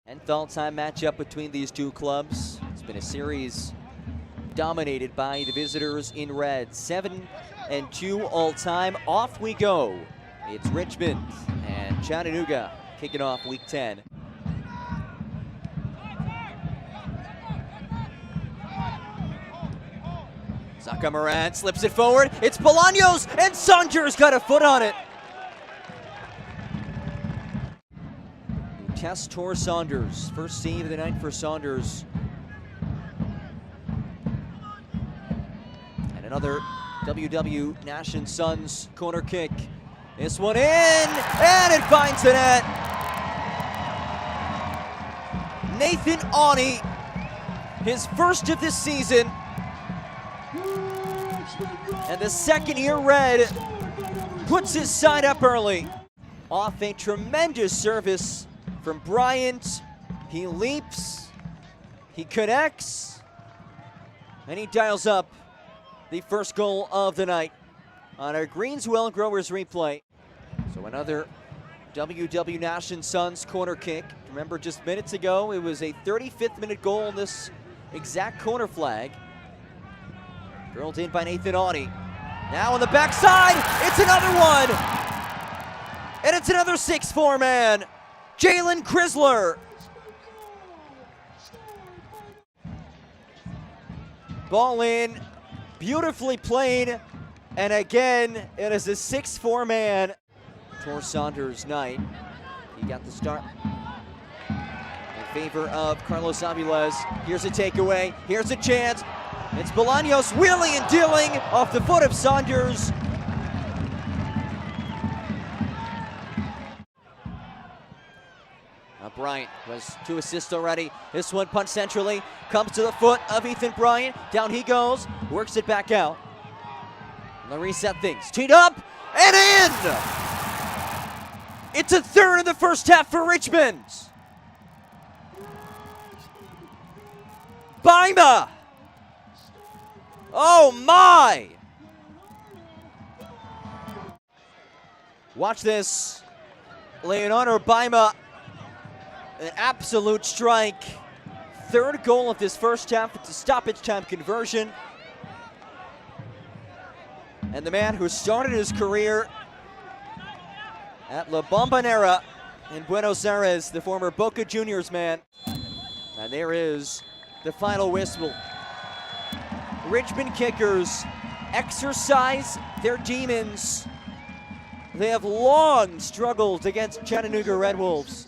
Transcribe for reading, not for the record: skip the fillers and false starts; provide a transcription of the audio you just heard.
10th all-time matchup between these two clubs. It's been a series dominated by the visitors in red. 7-2 all-time. Off we go. It's Richmond and Chattanooga kicking off week 10. Moran slips it forward. It's Bolaños, and Saunders got a foot on it. Test Tor Saunders, first save of the night for Saunders. And another WW Nation Suns corner kick. This one in, and it finds the net. Nathan Awney, his first of this season. And the second-year Red puts his side up early. Off a tremendous service from Bryant. He leaps, he connects, and he dials up the first goal of the night on our Greenswell Growers replay. So another WW Nation Suns corner kick. Remember, just minutes ago, it was a 35th minute goal on this exact corner flag. Drilled in by Nathan Awney. Now on the backside, it's another one. And it's another 6'4" man, Jalen Chrysler. Ball in, beautifully played. And again, it is a 6'4" man. Tor Saunders' night. He got the start in favor of Carlos Aviles. Here's a takeaway, here's a chance. It's Bolaños wheeling and dealing off the foot of Saunders. Now Bryant was 2 assists already. This one punched centrally, comes to the foot of Ethan Bryant. Down he goes, works it back out. And they'll reset things. Teed up and in! It's a third in the first half for Richmond. Baima! Oh my! Watch this. Leonardo Baima, an absolute strike. Third goal of this first half. It's a stoppage time conversion. And the man who started his career at La Bombonera in Buenos Aires, the former Boca Juniors man. And there is the final whistle. Richmond kickers exercise their demons. They have long struggled against Chattanooga Red Wolves.